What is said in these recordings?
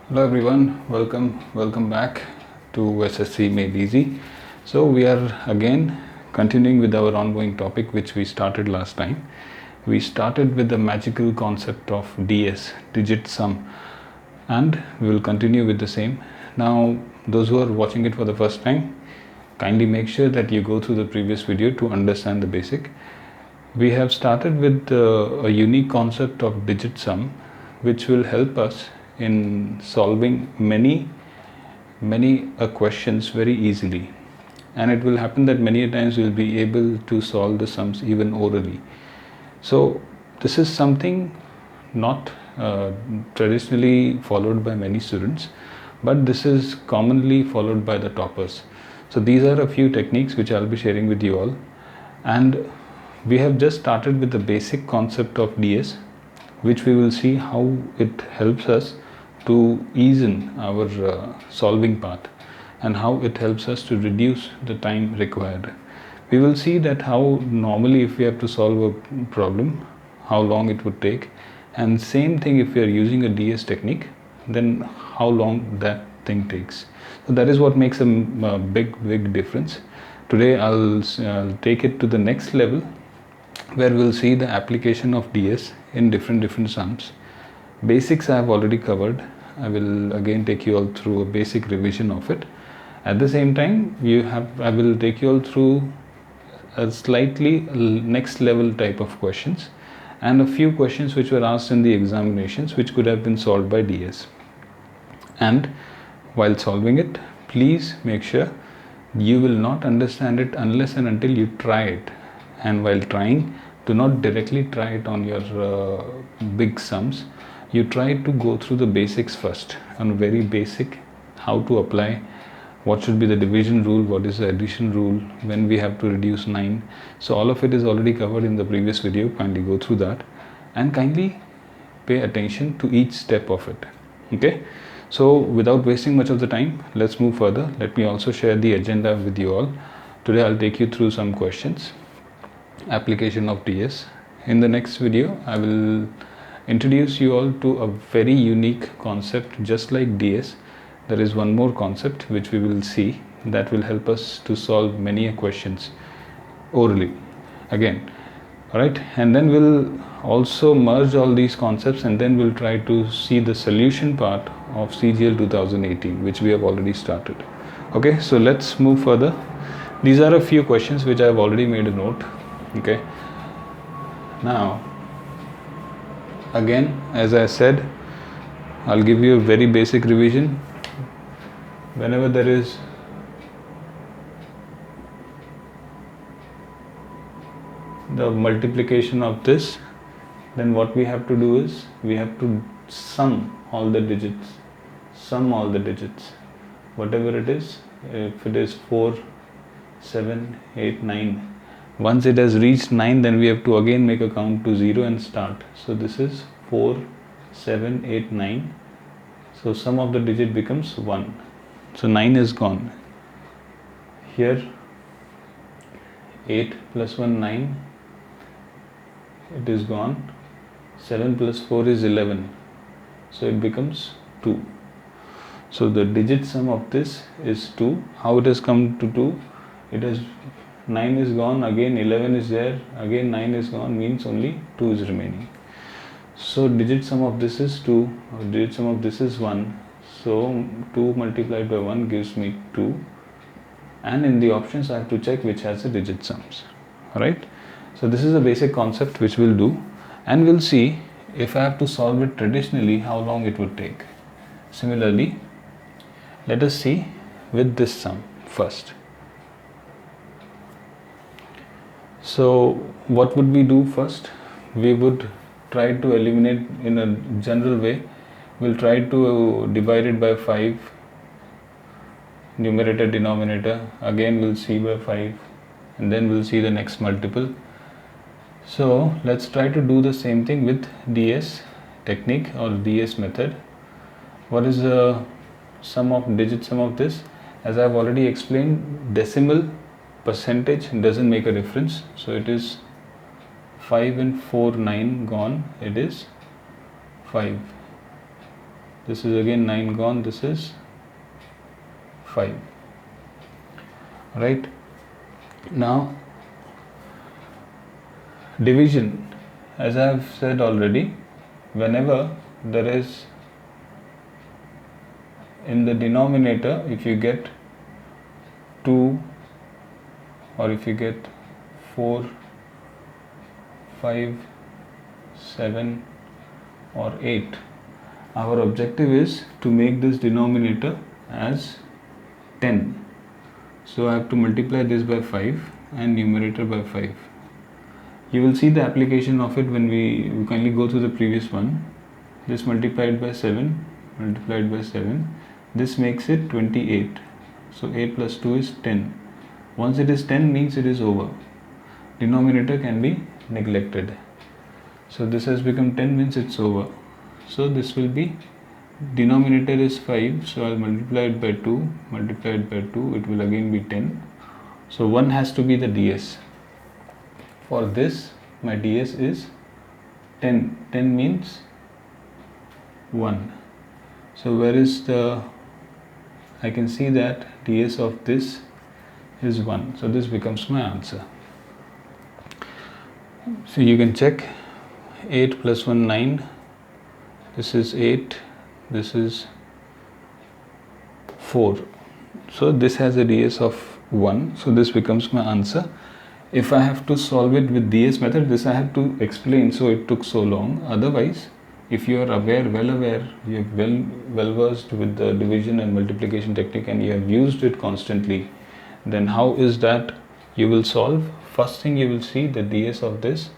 Hello everyone, welcome back to SSC Made Easy. So we are again continuing with our ongoing topic which we started last time. We started with the magical concept of DS, digit sum, and we will continue with the same. Now those who are watching it for the first time, kindly make sure that you go through the previous video to understand the basic. We have started with a unique concept of digit sum which will help us in solving many questions very easily, and it will happen that many times we will be able to solve the sums even orally. So this is something not traditionally followed by many students, but this is commonly followed by the toppers. So these are a few techniques which I'll be sharing with you all, and we have just started with the basic concept of DS, which we will see how it helps us to ease in our solving part and how it helps us to reduce the time required. We will see that how normally if we have to solve a problem, how long it would take, and same thing if we are using a DS technique, then how long that thing takes. So that is what makes a big difference. Today I'll take it to the next level where we'll see the application of DS in different sums. Basics I have already covered. I will again take you all through a basic revision of it. At the same time, I will take you all through a slightly next level type of questions and a few questions which were asked in the examinations which could have been solved by DS. And while solving it, please make sure you will not understand it unless and until you try it. And while trying, do not directly try it on your big sums. You try to go through the basics first, on very basic, how to apply, what should be the division rule, what is the addition rule, when we have to reduce 9. So all of it is already covered in the previous video. Kindly go through that and kindly pay attention to each step of it. Okay, so without wasting much of the time, let's move further. Let me also share the agenda with you all. Today I'll take you through some questions, application of DS. In the next video, I will introduce you all to a very unique concept. Just like DS, there is one more concept which we will see that will help us to solve many questions orally again. Alright, and then we'll also merge all these concepts and then we'll try to see the solution part of CGL 2018 which we have already started. Okay, so let's move further. These are a few questions which I have already made a note. Okay, now again, as I said, I'll give you a very basic revision. Whenever there is the multiplication of this, then what we have to do is we have to sum all the digits, whatever it is. If it is 4, 7, 8, 9, once it has reached 9, then we have to again make a count to 0 and start. So this is 4, 7, 8, 9. So sum of the digit becomes 1. So 9 is gone. Here 8 plus 1, 9. It is gone. 7 plus 4 is 11. So it becomes 2. So the digit sum of this is 2. How it has come to 2? It has 9 is gone, again 11 is there, again 9 is gone, means only 2 is remaining. So digit sum of this is 2, digit sum of this is 1. So 2 multiplied by 1 gives me 2. And in the options I have to check which has the digit sums. Alright. So this is a basic concept which we'll do, and we'll see if I have to solve it traditionally how long it would take. Similarly, let us see with this sum first. So what would we do first? We would try to eliminate in a general way. We'll try to divide it by 5, numerator, denominator. Again we'll see by 5 and then we'll see the next multiple. So let's try to do the same thing with DS technique or DS method. What is the digit sum of this? As I've already explained, decimal percentage doesn't make a difference. So it is 5 and 4, 9 gone. It is 5. this is again 9 gone, this is 5. Right, now division, as I have said already, whenever there is in the denominator, if you get 2 or if you get 4, 5, 7 or 8, our objective is to make this denominator as 10. So I have to multiply this by 5 and numerator by 5. You will see the application of it when we kindly go through the previous one. This multiplied by 7, multiplied by 7, this makes it 28. So 8 plus 2 is 10. Once it is 10 means it is over. Denominator can be neglected. So this has become 10 means it's over. So this will be, denominator is 5, so I'll multiply it by 2, multiply it by 2, it will again be 10. So 1 has to be the DS. For this, my DS is 10. 10 means 1. So where is the, I can see that DS of this is 1. So this becomes my answer. So you can check 8 plus 1, 9. This is 8. This is 4. So this has a DS of 1. So this becomes my answer. If I have to solve it with DS method, this I have to explain, so it took so long. Otherwise, if you are aware, well aware, you are well versed with the division and multiplication technique and you have used it constantly, then how is that you will solve? First thing you will see the DS of this.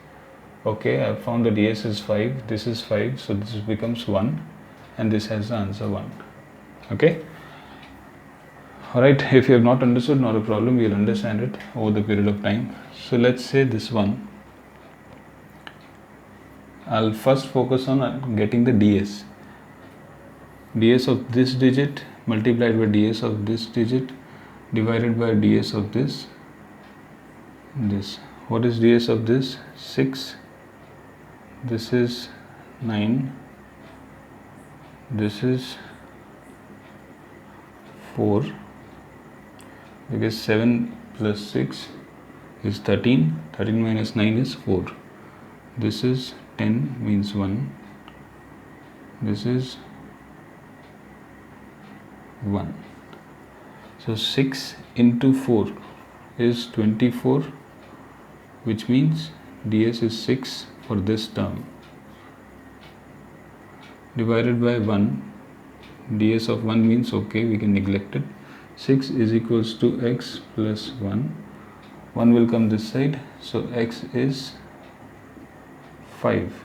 Okay, I have found the DS is 5, this is 5, so this becomes 1 and this has the answer 1. Okay. Alright, if you have not understood, not a problem, you will understand it over the period of time. So let's say this one. I'll first focus on getting the DS. DS of this digit multiplied by DS of this digit divided by DS of this. What is DS of this? 6. This is 9. This is 4. Because 7 plus 6 is 13. 13 minus 9 is 4. This is 10 means 1. This is 1. So 6 into 4 is 24, which means DS is 6 for this term. Divided by 1. DS of 1 means okay, we can neglect it. 6 is equals to x plus 1. 1 will come this side, so x is 5.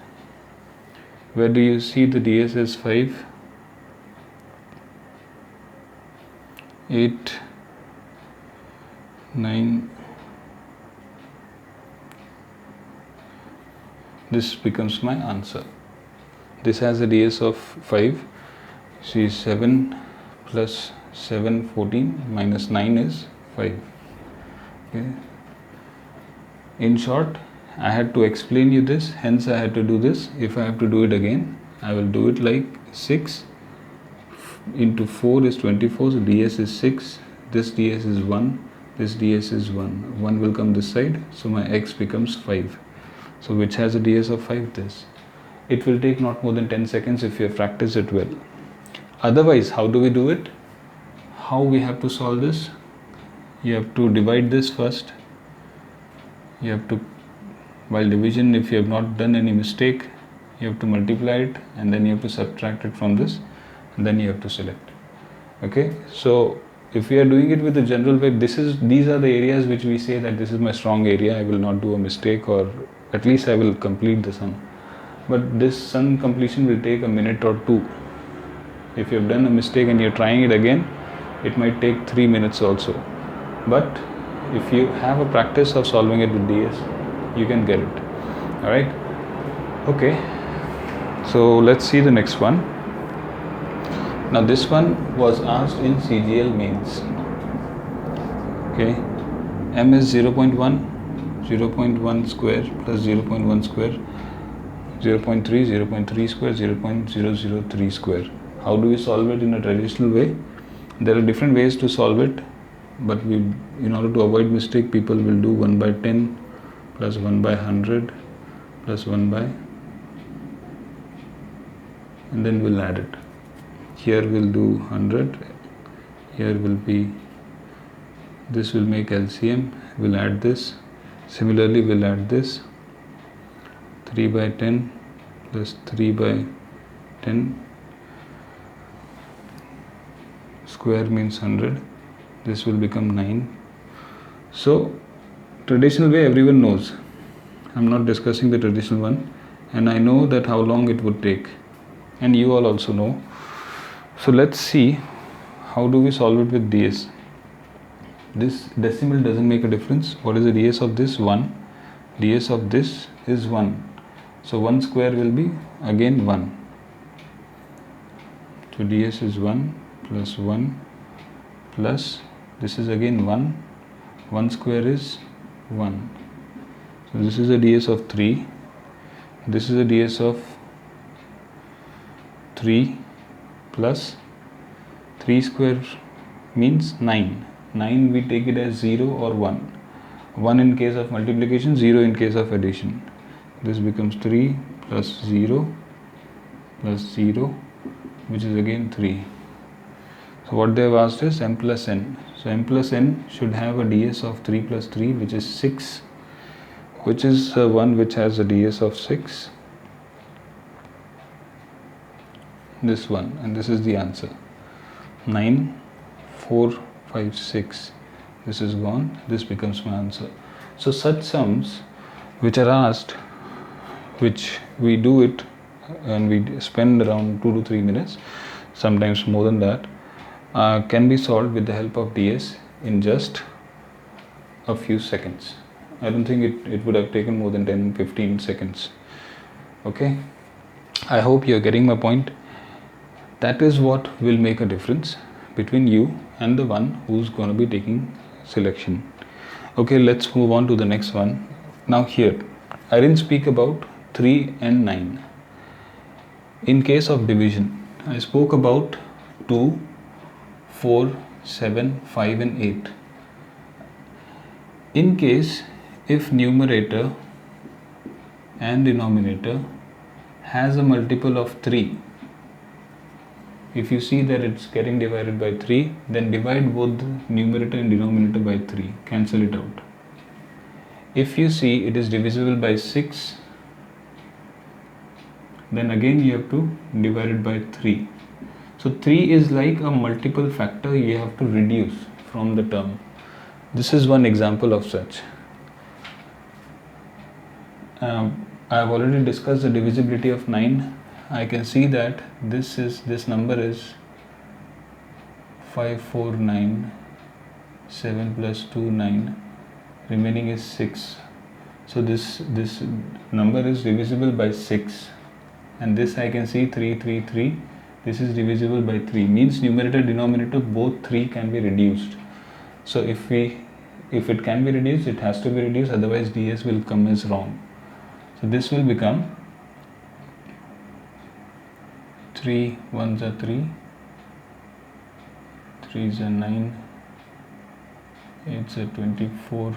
Where do you see the DS as 5? 8, 9. This becomes my answer. This has a DS of 5. See, 7 plus 7, 14 minus 9 is 5. Okay. In short, I had to explain you this, hence I had to do this. If I have to do it again, I will do it like 6 into 4 is 24, so DS is 6, this DS is 1, this DS is 1. 1 will come this side, so my x becomes 5. So which has a DS of 5? This. It will take not more than 10 seconds if you have practiced it well. Otherwise, how do we do it? How we have to solve this? You have to divide this first. You have to, while division, if you have not done any mistake, you have to multiply it and then you have to subtract it from this and then you have to select. Okay, so if we are doing it with the general way, these are the areas which we say that this is my strong area, I will not do a mistake, or at least I will complete the sum. But this sum completion will take a minute or 2. If you have done a mistake and you are trying it again, it might take 3 minutes also. But if you have a practice of solving it with DS, you can get it. Alright? Okay. So let's see the next one. Now this one was asked in CGL mains. Okay. M is 0.1, 0.1 square plus 0.1 square, 0.3, 0.3 square, 0.003 square. How do we solve it in a traditional way? There are different ways to solve it, but in order to avoid mistake, people will do 1 by 10 plus 1 by 100 plus 1 by, and then we'll add it. Here we'll do 100, here will be, this will make LCM, we'll add this. Similarly, we'll add this, 3 by 10 plus 3 by 10, square means 100, this will become 9. So traditional way everyone knows, I'm not discussing the traditional one, and I know that how long it would take, and you all also know. So let's see how do we solve it with DS. This decimal doesn't make a difference. What is the DS of this? 1. DS of this is 1. So 1 square will be again 1. So DS is 1 plus 1 plus, this is again 1. 1 square is 1. So this is a DS of 3. This is a DS of 3 plus 3 square means 9. 9 we take it as 0 or 1. 1 in case of multiplication, 0 in case of addition. This becomes 3 plus 0 plus 0, which is again 3. So what they have asked is m plus n. So m plus n should have a DS of 3 plus 3, which is 6, which is one which has a DS of 6. This one, and this is the answer. 9, 4, 5, 6. This is gone. This becomes my answer. So such sums which are asked, which we do it and we spend around 2 to 3 minutes, sometimes more than that, can be solved with the help of DS in just a few seconds. I don't think it would have taken more than 10-15 seconds. Okay, I hope you're getting my point. That is what will make a difference between you and the one who's going to be taking selection. Okay, let's move on to the next one. Now here, I didn't speak about 3 and 9. In case of division, I spoke about 2, 4, 7, 5 and 8. In case if numerator and denominator has a multiple of 3, if you see that it's getting divided by 3, then divide both the numerator and denominator by 3, cancel it out. If you see it is divisible by 6, then again you have to divide it by 3. So 3 is like a multiple factor you have to reduce from the term. This is one example of such. I have already discussed the divisibility of 9. I can see that this number is 5, 4, 9, 7 plus 2, 9, remaining is 6. So this number is divisible by 6, and this I can see 3, 3, 3. This is divisible by 3, means numerator denominator both 3 can be reduced. So if it can be reduced, it has to be reduced, otherwise DS will come as wrong. So this will become 3 1s are 3, 3s are 9, 8s are 24,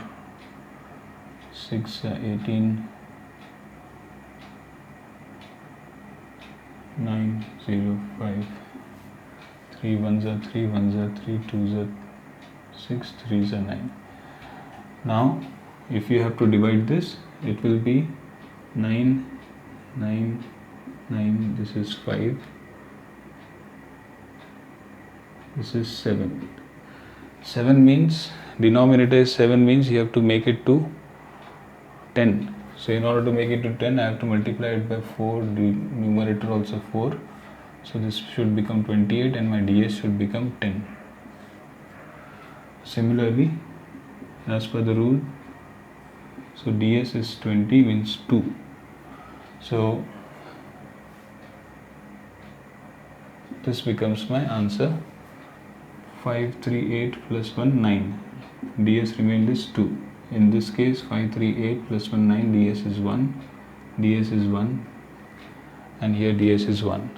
6 are 18, 9, 0, 5, 3 1s are 3, 1s are 3, 2s are 6, 3s are 9. Now if you have to divide this, it will be 9, 9, 9, this is 5, this is 7. 7 means, denominator is 7 means you have to make it to 10. So in order to make it to 10, I have to multiply it by 4, the numerator also 4. So this should become 28 and my DS should become 10. Similarly, as per the rule, so DS is 20 means 2. So this becomes my answer. 5, 3, 8 plus 1, 9. DS remained is 2. In this case, 5, 3, 8 plus 1, 9. DS is 1. DS is 1. And here DS is 1.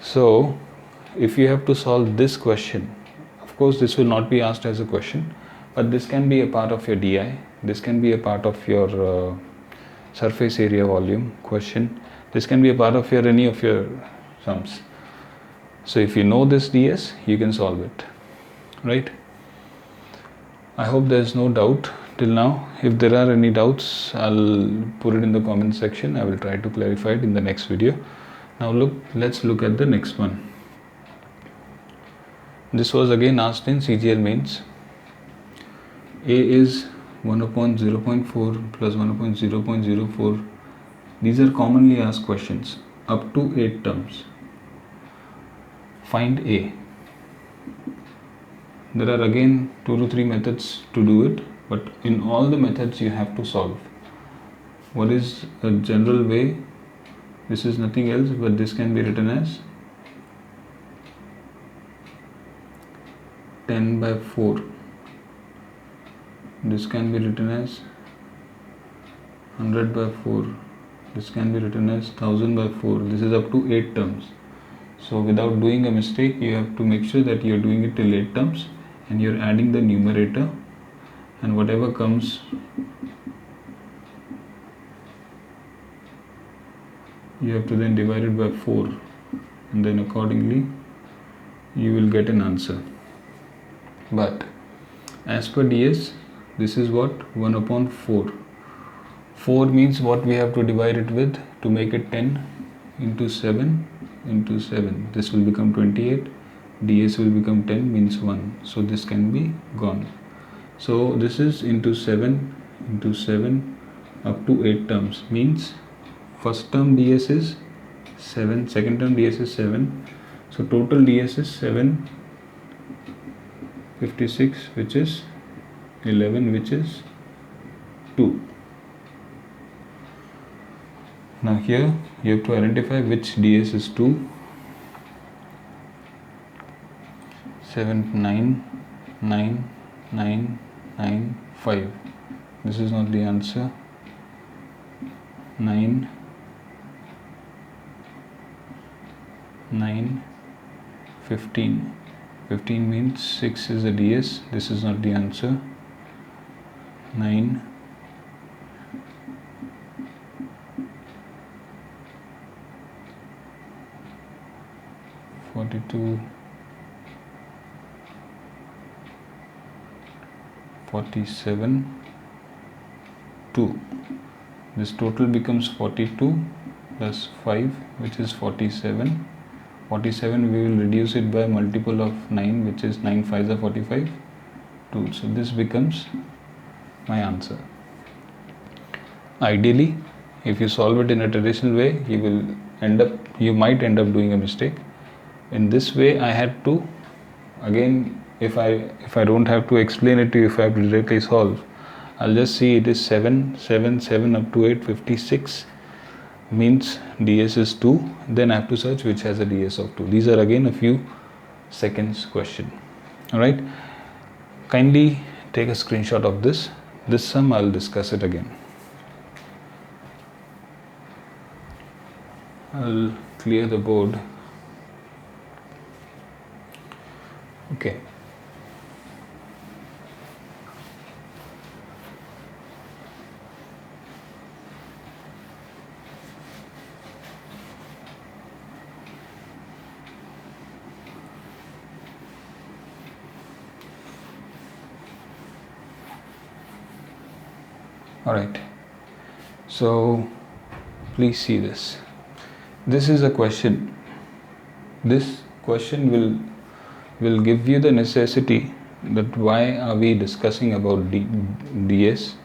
So if you have to solve this question, of course this will not be asked as a question, but this can be a part of your DI, this can be a part of your surface area volume question, this can be a part of your any of your sums. So if you know this DS, you can solve it, right? I hope there is no doubt till now. If there are any doubts, I'll put it in the comment section. I will try to clarify it in the next video. Now let's look at the next one. This was again asked in CGL mains. A is 1 upon 0.4 plus 1 upon 0.04. These are commonly asked questions up to 8 terms. Find A. There are again 2 to 3 methods to do it, but in all the methods you have to solve. What is a general way? This is nothing else, but this can be written as 10 by 4. This can be written as 100 by 4. This can be written as 1000 by 4. This is up to 8 terms. So without doing a mistake, you have to make sure that you are doing it till 8 terms and you are adding the numerator, and whatever comes you have to then divide it by 4, and then accordingly you will get an answer. But as per DS, this is what 1 upon 4. 4 means what we have to divide it with to make it 10 into 7 into 7. This will become 28. DS will become 10 means 1. So this can be gone. So this is into 7 up to 8 terms. Means first term DS is 7, second term DS is 7. So total DS is 7, 56, which is 11, which is 2. Now here you have to identify which DS is 2. 7, 9, 9, 9, 9, 5. This is not the answer. 9, 9, 15. 15 means 6 is the DS. This is not the answer. 9, 42, 47, 2. This total becomes 42 plus 5, which is 47. 47 we will reduce it by multiple of 9, which is 9 5s are 45, 2. So this becomes my answer. Ideally, if you solve it in a traditional way, you might end up doing a mistake. In this way, I had to, again, if I don't have to explain it to you, if I have to directly solve, I'll just see it is 7, 7, 7 up to 8, 56 means DS is 2. Then I have to search which has a DS of 2. These are again a few seconds question. Alright, kindly take a screenshot of this. This sum I'll discuss it again. I'll clear the board. Okay. Alright, so please see this. This is a question. This question will give you the necessity that why are we discussing about DS?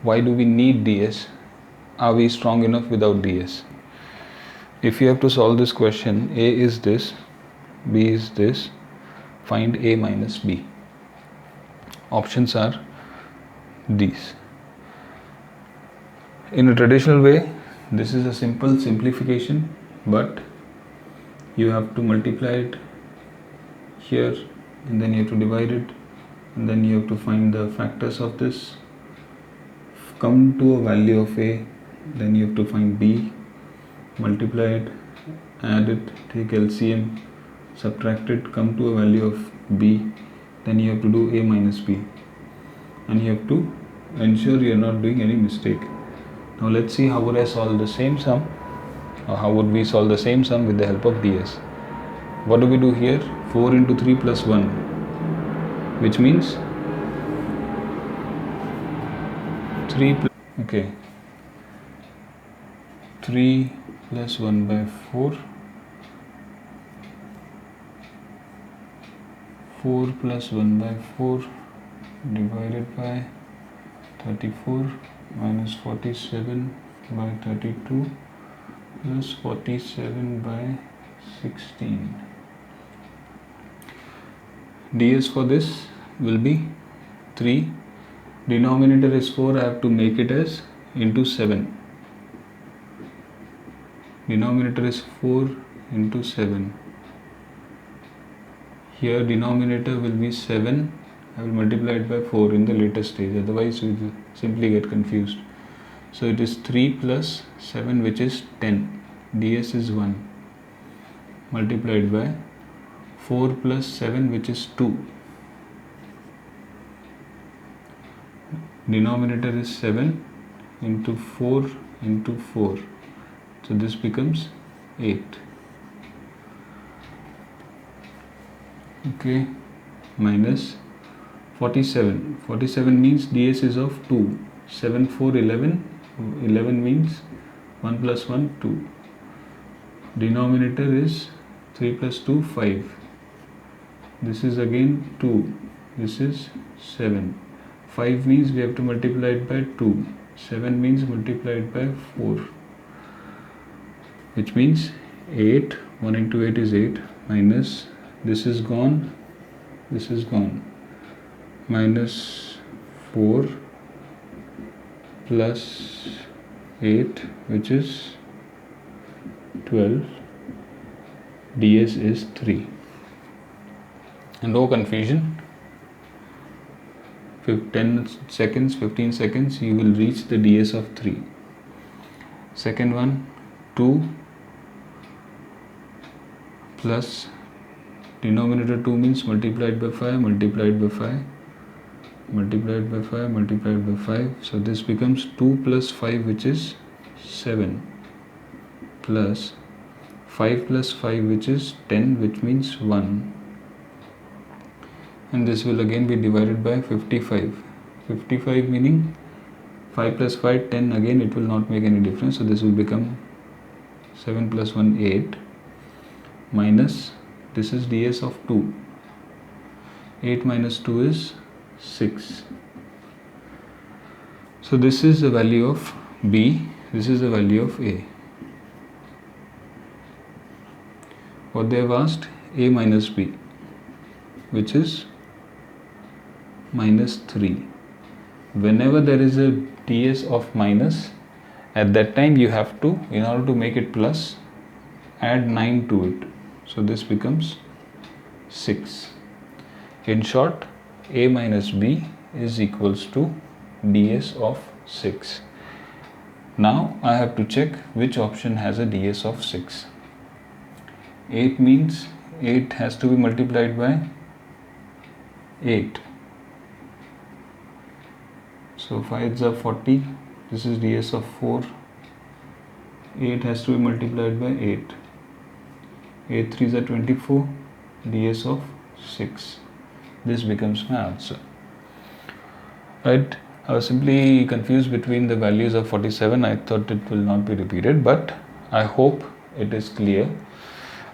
Why do we need DS? Are we strong enough without DS? If you have to solve this question, A is this, B is this, find A minus B. Options are these. In a traditional way, this is a simple simplification, but you have to multiply it here, and then you have to divide it, and then you have to find the factors of this, come to a value of A, then you have to find B, multiply it, add it, take LCM, subtract it, come to a value of b, then you have to do a minus b, and you have to ensure you are not doing any mistake. Now let's see how would I solve the same sum, or how would we solve the same sum with the help of ds. What do we do here? 4 into 3 plus 1, which means 3 plus, okay, 3 plus 1 by 4, 4 plus 1 by 4 divided by 34 minus 47 by 32 plus 47 by 16. ds for this will be 3. Denominator is 4, I have to make it as into 7. Denominator is 4 into 7. Here denominator will be 7. I will multiply it by 4 in the later stage, otherwise we will simply get confused. So it is 3 plus 7, which is 10. ds is 1, multiplied by 4 plus 7, which is 2. Denominator is 7 into 4 into 4. So this becomes 8. Okay, minus 47. 47 means ds is of 2. 7, 4, 11. 11 means 1 plus 1, 2. Denominator is 3 plus 2, 5. This is again 2. This is 7. 5 means we have to multiply it by 2. 7 means multiply it by 4. Which means 8. 1 into 8 is 8. Minus, this is gone. This is gone. Minus 4 plus 8, which is 12. ds is 3. And no confusion. 10 seconds, 15 seconds, you will reach the ds of 3. Second one, 2 plus denominator 2 means multiplied by 5, multiplied by 5, multiplied by 5, multiplied by 5. So this becomes 2 plus 5, which is 7, plus 5 plus 5, which is 10, which means 1. And this will again be divided by 55. 55 meaning 5 plus 5, 10, again it will not make any difference. So this will become 7 plus 1, 8, minus, this is ds of 2. 8 minus 2 is 6. So this is the value of b, this is the value of a. What they have asked, a minus b, which is minus 3. Whenever there is a ds of minus, at that time you have to, in order to make it plus, add 9 to it. So this becomes 6. In short, a minus b is equals to ds of 6. Now I have to check which option has a ds of 6. 8 means 8 has to be multiplied by 8. So 5s are 40. This is ds of 4. 8 has to be multiplied by 8. 8 3s are 24. ds of 6. This becomes my answer. Right? I was simply confused between the values of 47. I thought it will not be repeated, but I hope it is clear.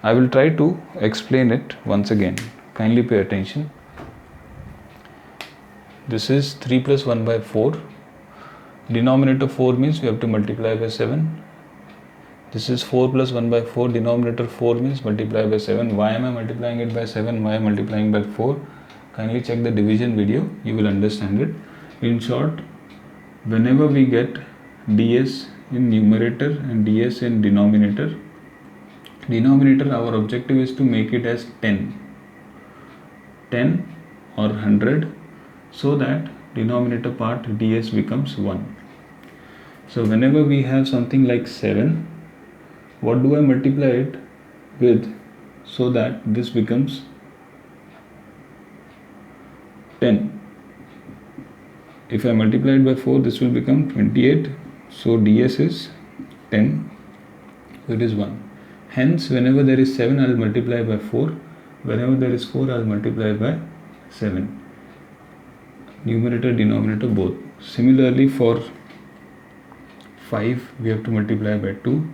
I will try to explain it once again. Kindly pay attention. This is 3 plus 1 by 4. Denominator 4 means we have to multiply by 7. This is 4 plus 1 by 4. Denominator 4 means multiply by 7. Why am I multiplying it by 7? Why am I multiplying by 4? Kindly check the division video. You will understand it. In short, whenever we get ds in numerator and ds in denominator, our objective is to make it as 10 or 100, so that denominator part ds becomes 1. So whenever we have something like 7, what do I multiply it? with, so that this becomes 10. If I multiply it by 4, this will become 28. So ds is 10. So it is 1. Hence, whenever there is 7, I will multiply by 4. Whenever there is 4, I will multiply by 7. Numerator, denominator both. Similarly, for 5, we have to multiply by 2.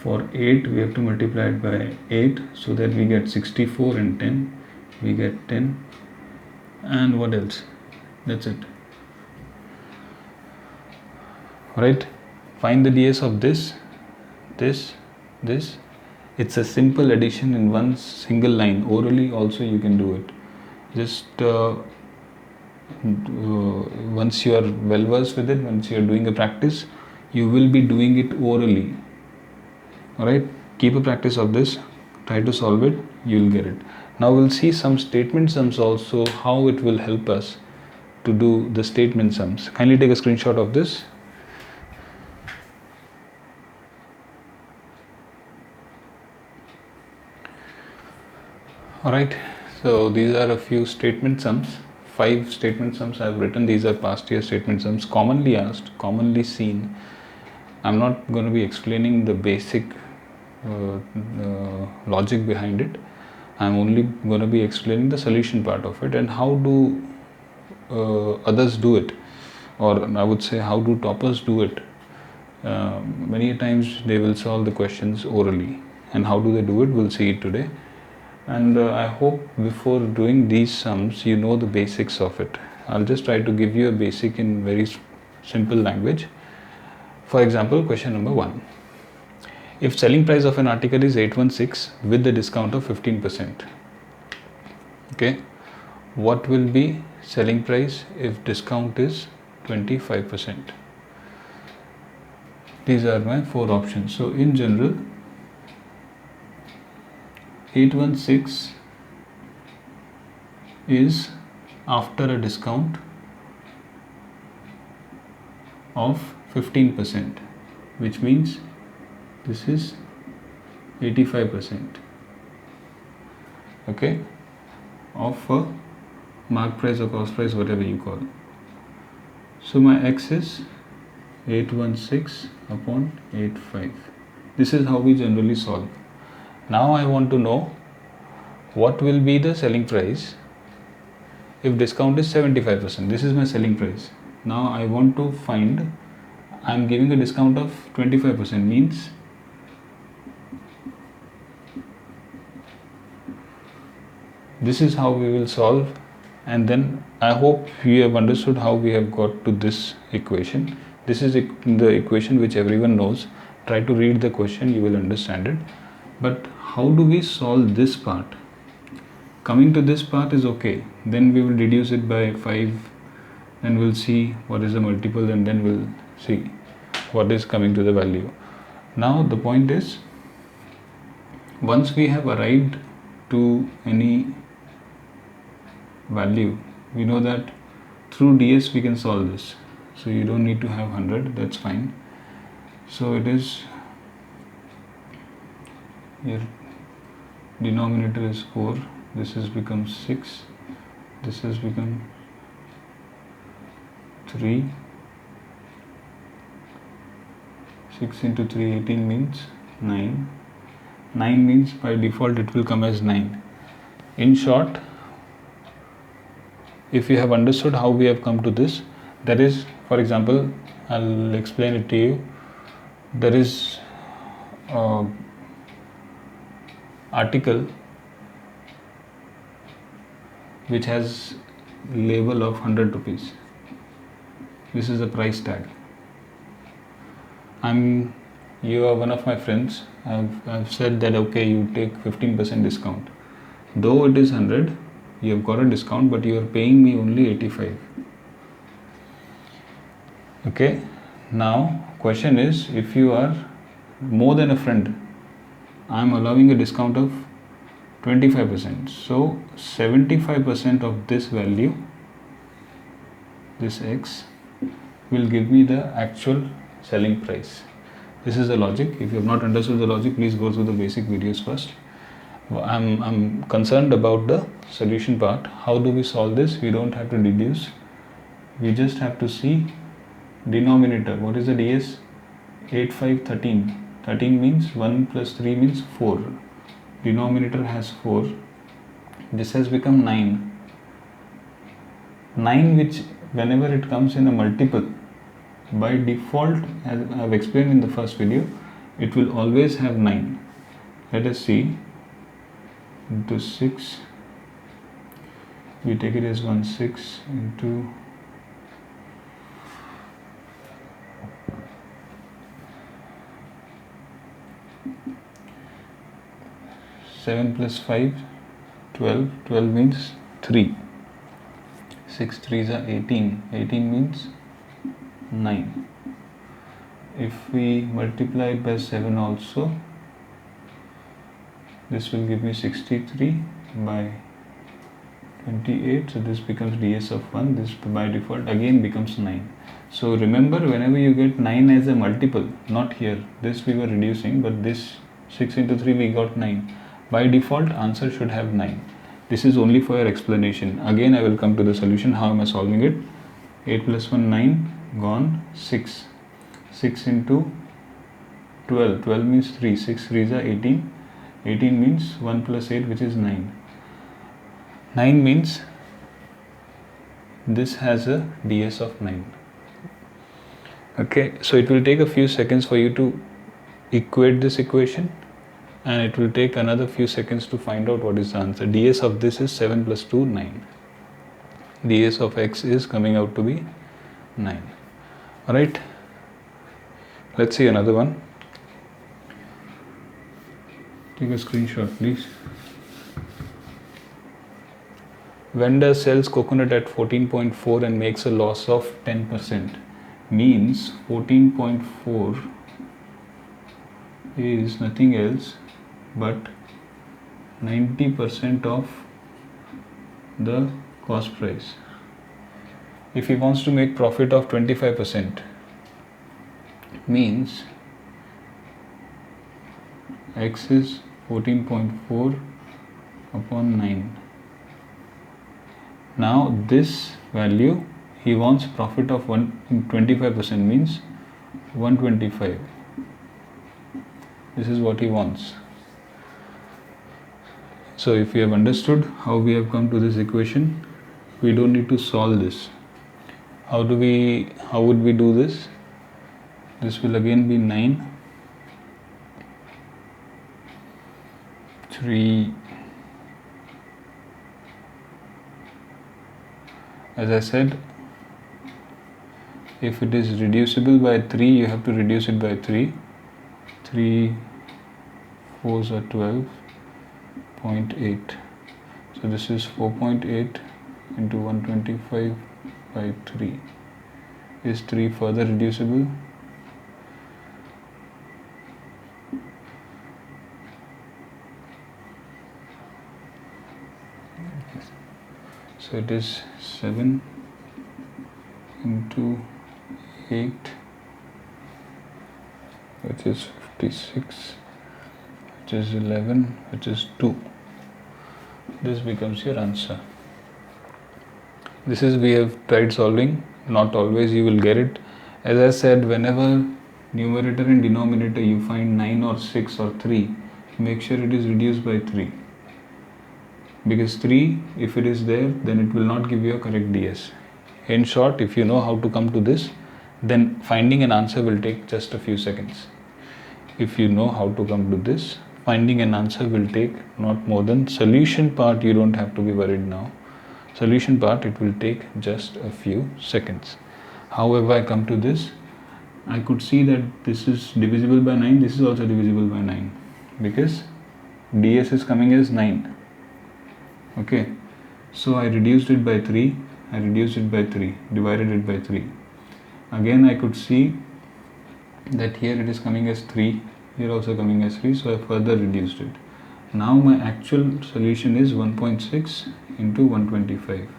For 8, we have to multiply it by 8. So that we get 64, and 10. We get 10. And what else? That's it. Right? Find the ds of this. It's a simple addition in one single line. Orally also you can do it. Just once you are well versed with it, once you are doing a practice, you will be doing it orally. Alright, keep a practice of this, try to solve it, you will get it. Now we'll see some statement sums also, how it will help us to do the statement sums. Kindly take a screenshot of this. Alright, so these are a few statement sums. 5 statement sums I have written. These are past year statement sums, commonly asked, commonly seen. I'm not going to be explaining the basic logic behind it. I'm only going to be explaining the solution part of it and how do others do it, or I would say how do toppers do it. Many times they will solve the questions orally, and how do they do it, we'll see it today. And I hope before doing these sums you know the basics of it. I'll just try to give you a basic in very simple language. For example, question number 1. If selling price of an article is 816 with the discount of 15%, okay, what will be selling price if discount is 25%? These are my 4 options. So in general, 816 is after a discount of 15%, which means this is 85%, okay, of a mark price or cost price, whatever you call. So my x is 816 upon 85. This is how we generally solve. Now I want to know what will be the selling price if discount is 75%. This is my selling price. Now I want to find, I am giving a discount of 25%, means this is how we will solve. And then I hope you have understood how we have got to this equation. This is the equation which everyone knows. Try to read the question, you will understand it. But how do we solve this part? Coming to this part is okay. Then we will reduce it by 5 and we'll see what is the multiple, and then we'll see what is coming to the value. Now the point is, once we have arrived to any value, we know that through ds we can solve this. So you don't need to have 100, that's fine. So it is, here denominator is 4, this has become 6, this has become 3, 6 into 3, 18 means 9. 9 means by default it will come as 9. In short, if you have understood how we have come to this, that is, for example, I'll explain it to you. There is article which has label of 100 rupees. This is the price tag. You are one of my friends. I've said that okay, you take 15% discount. Though it is 100, you have got a discount, but you are paying me only 85. Okay. Now question is, if you are more than a friend, I am allowing a discount of 25%. So 75% of this value, this x, will give me the actual selling price. This is the logic. If you have not understood the logic, please go through the basic videos first. I'm concerned about the solution part. How do we solve this? We don't have to deduce. We just have to see denominator. What is the DS? 8, 5, 13. 13 means 1 plus 3 means 4. Denominator has 4. This has become 9. 9, which whenever it comes in a multiple, by default, as I have explained in the first video, it will always have 9. Let us see. Into 6, we take it as 1, 6 into 7 plus 5, 12. 12 means 3. 6 3s are 18. 18 means 9. If we multiply it by 7 also, this will give me 63 by 28. So this becomes ds of 1. This by default again becomes 9. So remember, whenever you get 9 as a multiple, not here, this we were reducing, but this 6 into 3 we got 9. By default, answer should have 9. This is only for your explanation. Again, I will come to the solution. How am I solving it? 8 plus 1, 9, gone, 6. 6 into 12. 12 means 3. 6 3s are 18. 18 means 1 plus 8, which is 9. 9 means this has a ds of 9. Okay, so it will take a few seconds for you to equate this equation, and it will take another few seconds to find out what is the answer. ds of this is 7 plus 2, 9. ds of x is coming out to be 9. Alright, let's see another one. Take a screenshot, please. Vendor sells coconut at 14.4 and makes a loss of 10%. Means 14.4 is nothing else but 90% of the cost price. If he wants to make profit of 25%, means x is 14.4 upon 9. Now this value, he wants profit of 25%, means 125. This is what he wants. So if we have understood how we have come to this equation, we don't need to solve this. How would we do this? This will again be 9, 3. As I said, if it is reducible by 3, you have to reduce it by 3. 3 4s are 12.8. So this is 4.8 into 125 by 3. Is 3 further reducible? So it is 7 into 8, which is 56, which is 11, which is 2. This becomes your answer. This is, we have tried solving. Not always you will get it. As I said, whenever numerator and denominator you find 9 or 6 or 3, make sure it is reduced by 3. Because 3, if it is there, then it will not give you a correct ds. In short, if you know how to come to this, then finding an answer will take just a few seconds. If you know how to come to this, finding an answer will take not more than solution part. You don't have to be worried now. Solution part, it will take just a few seconds. However, I come to this, I could see that this is divisible by 9. This is also divisible by 9 because ds is coming as 9. Okay, so I reduced it by 3. I reduced it by 3, divided it by 3. Again, I could see that here it is coming as 3, here also coming as 3, so I further reduced it. Now my actual solution is 1.6 into 125.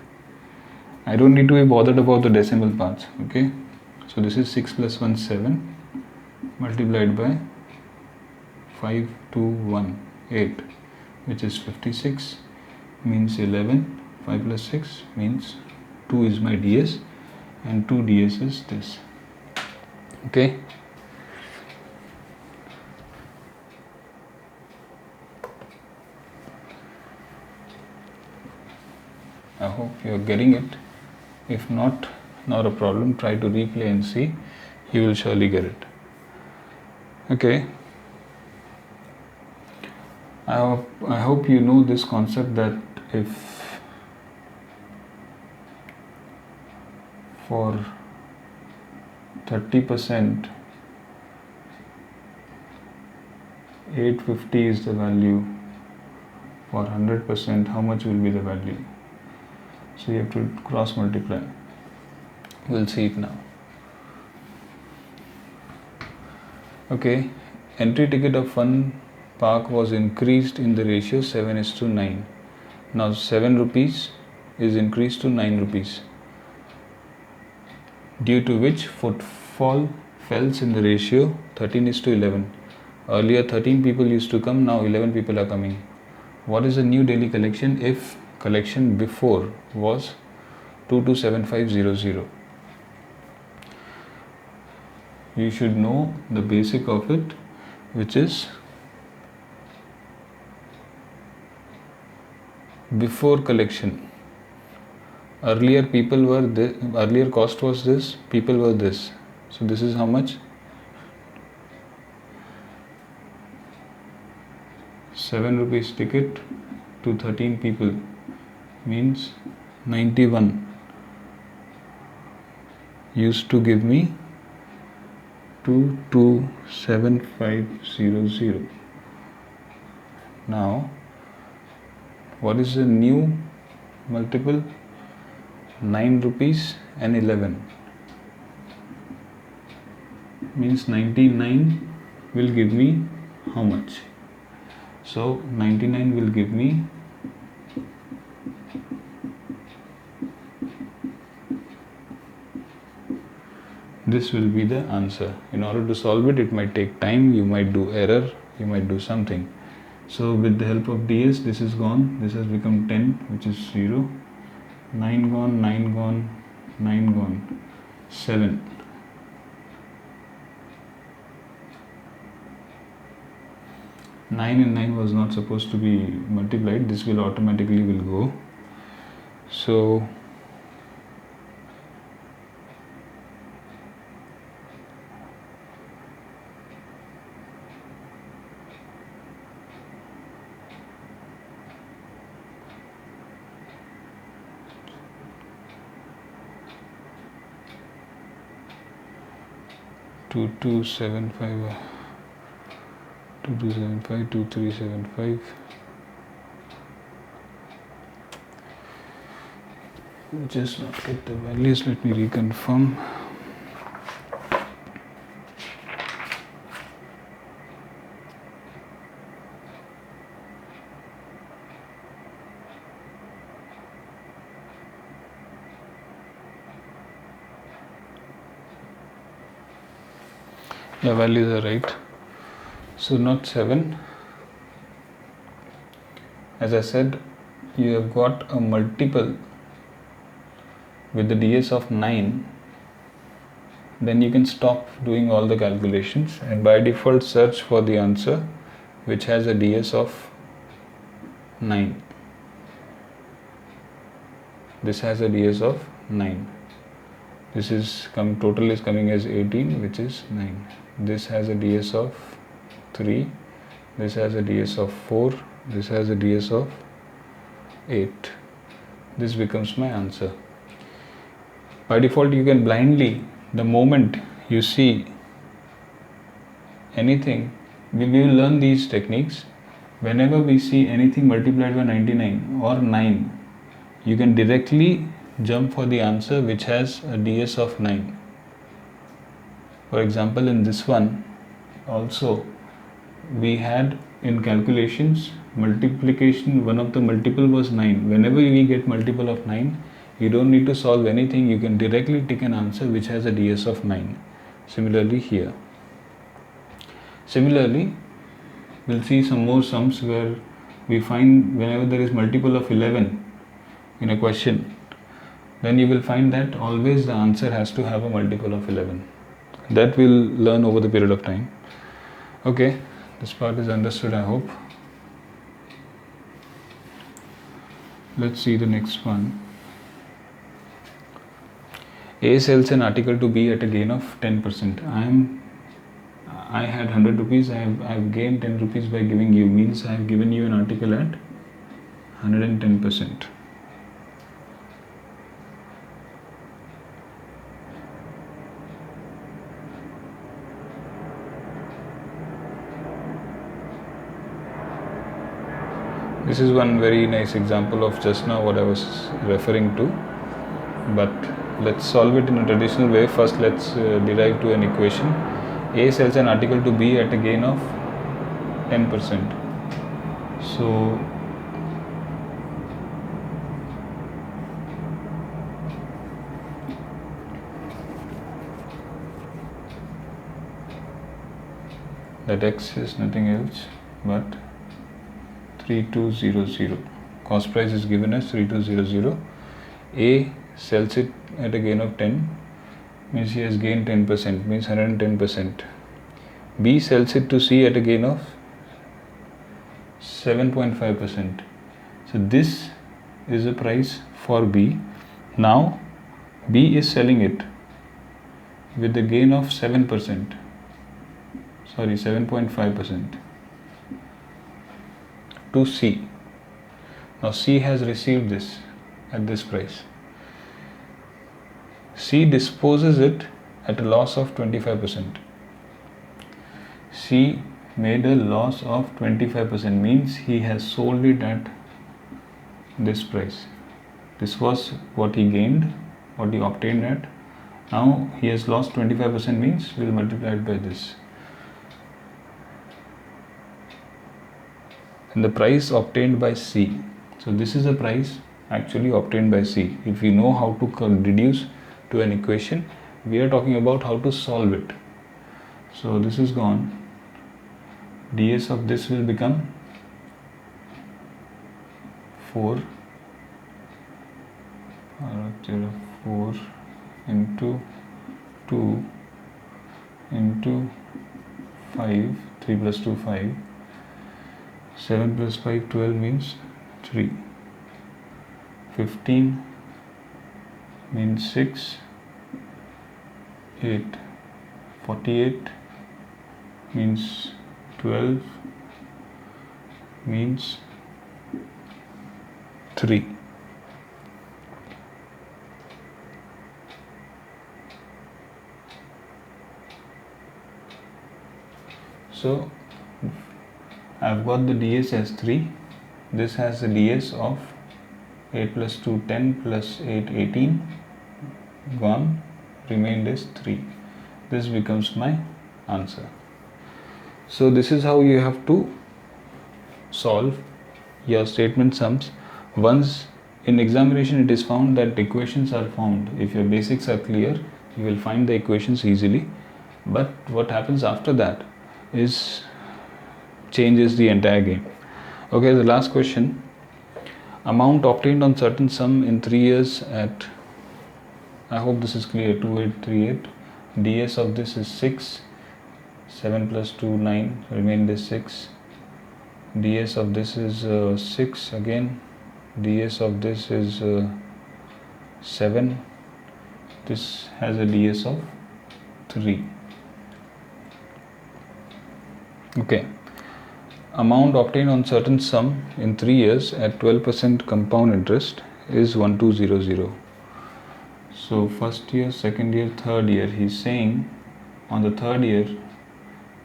I don't need to be bothered about the decimal parts. Okay, so this is 6 plus 1, 7. multiplied by 5, 2, 1, 8, which is 56, means 11. 5 plus 6 means 2 is my DS, and 2 DS is this. Okay. I hope you are getting it. If not a problem. Try to replay and see. You will surely get it. Okay. I hope you know this concept that if for 30%, 850 is the value. For 100%, how much will be the value? So you have to cross multiply. We'll see it now. Okay, entry ticket of fun park was increased in the ratio 7:9. Now 7 rupees is increased to 9 rupees, due to which footfall falls in the ratio 13:11. Earlier 13 people used to come, now 11 people are coming. What is the new daily collection if collection before was 227500? You should know the basic of it, which is before collection. Earlier people were earlier cost was this, people were this. So this is how much? 7 rupees ticket to 13 people means 91 used to give me 227500. Now what is the new multiple? 9 rupees and 11 means 99 will give me how much? So 99 will give me this will be the answer. In order to solve it, it might take time, you might do error, you might do something. So with the help of DS, this is gone, this has become 10, which is 0, 9 gone, 9 gone, 9 gone, 7. Nine and 9 was not supposed to be multiplied, this will automatically go. So 2275, 2275, 2375. Just not get the values, let me reconfirm. The values are right. So not 7. As I said, you have got a multiple with the DS of 9. Then you can stop doing all the calculations and by default search for the answer which has a DS of 9. This has a DS of 9. This is total is coming as 18, which is 9. This has a DS of 3. This has a DS of 4. This has a DS of 8. This becomes my answer. By default, you can blindly, the moment you see anything, we will learn these techniques. Whenever we see anything multiplied by 99 or 9, you can directly jump for the answer which has a DS of 9. For example, in this one also we had in calculations multiplication, one of the multiple was 9. Whenever we get multiple of 9, you don't need to solve anything, you can directly take an answer which has a DS of 9. Similarly here. Similarly, we'll see some more sums where we find whenever there is multiple of 11 in a question, then you will find that always the answer has to have a multiple of 11. That we'll learn over the period of time. Okay, this part is understood, I hope. Let's see the next one. A sells an article to B at a gain of 10%. I had 100 rupees. I have gained 10 rupees by giving you. Means I have given you an article at 110%. This is one very nice example of just now what I was referring to, but let's solve it in a traditional way. First, let's derive to an equation. A sells an article to B at a gain of 10%. So that X is nothing else but 3200. Cost price is given as 3200. A sells it at a gain of 10, means he has gained 10%, means 110%. B sells it to C at a gain of 7.5%. So this is the price for B. Now B is selling it with the gain of 7%. Sorry, 7.5% to C. Now C has received this at this price. C disposes it at a loss of 25%. C made a loss of 25%, means he has sold it at this price. This was what he gained, what he obtained at. Now he has lost 25%, means we'll multiply it by this. And the price obtained by C. So this is the price actually obtained by C. If you know how to reduce to an equation, we are talking about how to solve it. So this is gone. ds of this will become 4 into 2 into 5, 3 plus 2, 5. 7 plus 5, 12 means 3. 15 means 6. 8. 48 means 12 means 3. So I've got the ds as 3. This has the ds of 8 plus 2, 10 plus 8, 18. Gone. Remained is 3. This becomes my answer. So this is how you have to solve your statement sums. Once in examination it is found that equations are found. If your basics are clear, you will find the equations easily. But what happens after that is changes the entire game. Okay, the last question. Amount obtained on certain sum in 3 years at, I hope this is clear, 2838. ds of this is 6. 7 plus 2, 9. Remained is 6. ds of this is 6 again. ds of this is 7. This has a ds of 3. Okay. Amount obtained on certain sum in 3 years at 12% compound interest is 1200. So first year, second year, third year, he's saying on the third year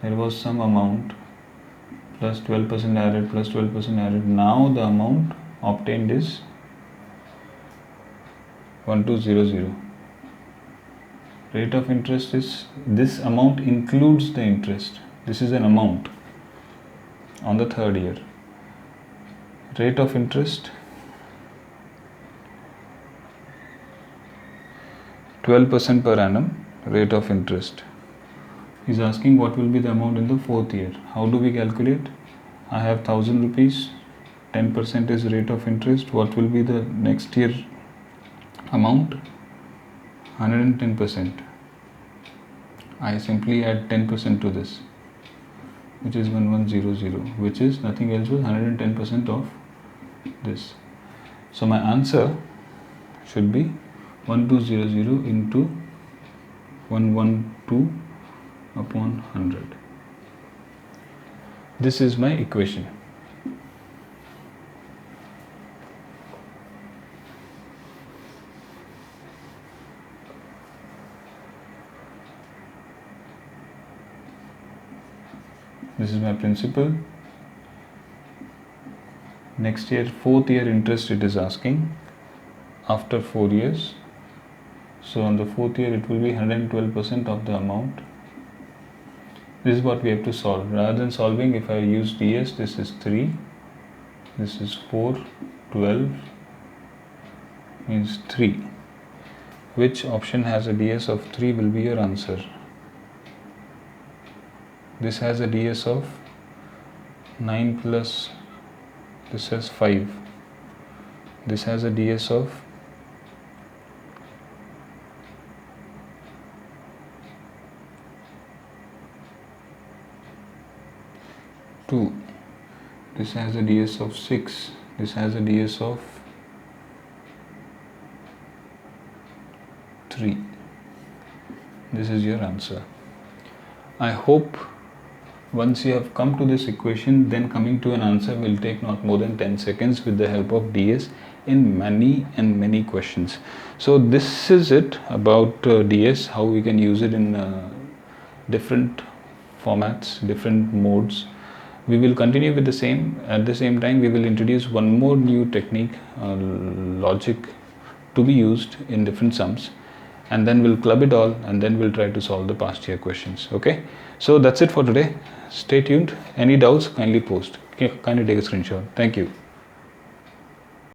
there was some amount plus 12% added, plus 12% added. Now the amount obtained is 1200. Rate of interest is, this amount includes the interest. This is an amount on the third year. Rate of interest 12% per annum. Rate of interest He's asking what will be the amount in the fourth year. How do we calculate? I have 1000 rupees, 10% is rate of interest. What will be the next year amount? 110%. I simply add 10% to this, which is 1100, which is nothing else but 110% of this. So my answer should be 1200 into 112 upon 100. This is my equation. This is my principal. Next year, fourth year interest it is asking after 4 years. So on the fourth year it will be 112% of the amount. This is what we have to solve. Rather than solving, if I use DS, this is 3, this is 4, 12 means 3. Which option has a DS of 3 will be your answer. This has a DS of 9 plus, this has 5. This has a DS of 2. This has a DS of 6. This has a DS of 3. This is your answer. I hope once you have come to this equation, then coming to an answer will take not more than 10 seconds with the help of DS in many questions. So this is it about DS, how we can use it in different formats, different modes. We will continue with the same. At the same time, we will introduce one more new technique, logic to be used in different sums, and then we'll club it all, and then we'll try to solve the past year questions. Okay, so that's it for today. Stay tuned. Any doubts, kindly post. Kindly take a screenshot. Thank you.